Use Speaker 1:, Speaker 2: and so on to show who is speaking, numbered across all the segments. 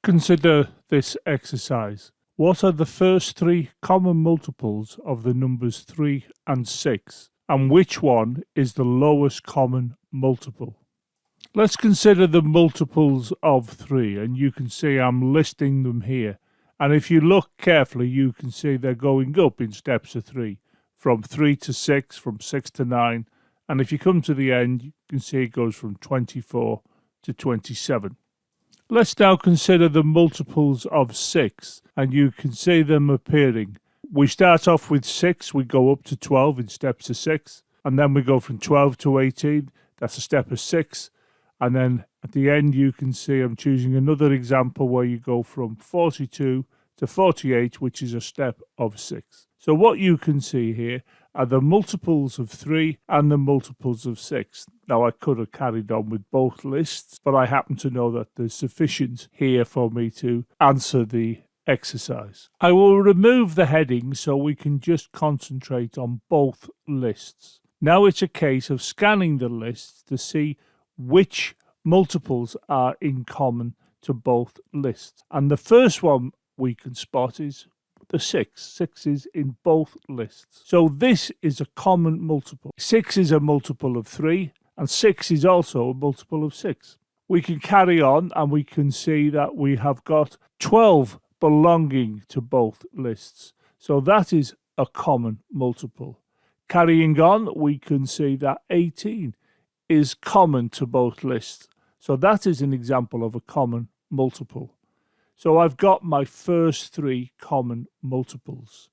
Speaker 1: consider this exercise. What are the first three common multiples of the numbers 3 and 6? And which one is the lowest common multiple? Let's consider the multiples of 3, and you can see I'm listing them here. And if you look carefully, you can see they're going up in steps of 3, from 3 to 6, from 6 to 9. And if you come to the end, you can see it goes from 24 to 27. Let's now consider the multiples of 6, and you can see them appearing. We start off with 6, we go up to 12 in steps of 6, and then we go from 12 to 18, that's a step of 6, and then at the end you can see I'm choosing another example where you go from 42 to 48, which is a step of 6. So what you can see here are the multiples of 3 and the multiples of 6. Now I could have carried on with both lists, but I happen to know that there's sufficient here for me to answer the exercise. I will remove the heading so we can just concentrate on both lists. Now it's a case of scanning the lists to see which multiples are in common to both lists. And the first one we can spot is the 6. 6 is in both lists. So this is a common multiple. 6 is a multiple of 3, and 6 is also a multiple of 6. We can carry on and we can see that we have got 12 belonging to both lists. So that is a common multiple. Carrying on, we can see that 18 is common to both lists. So that is an example of a common multiple. So I've got my first 3 common multiples.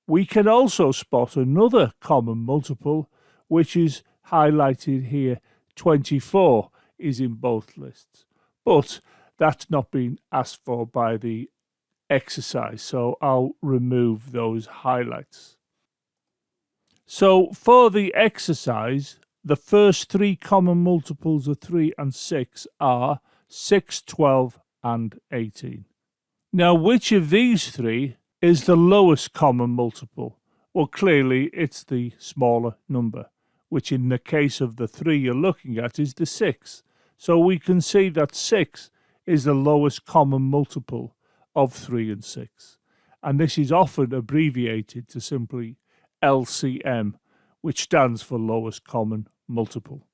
Speaker 1: We can also spot another common multiple, which is highlighted here. 24 is in both lists, but that's not been asked for by the exercise, so I'll remove those highlights. So for the exercise, the first 3 common multiples of 3 and 6 are 6, 12, and 18. Now, which of these 3 is the lowest common multiple? Well, clearly it's the smaller number, which in the case of the 3 you're looking at is the 6. So we can see that 6 is the lowest common multiple of 3 and 6. And this is often abbreviated to simply LCM, which stands for lowest common multiple.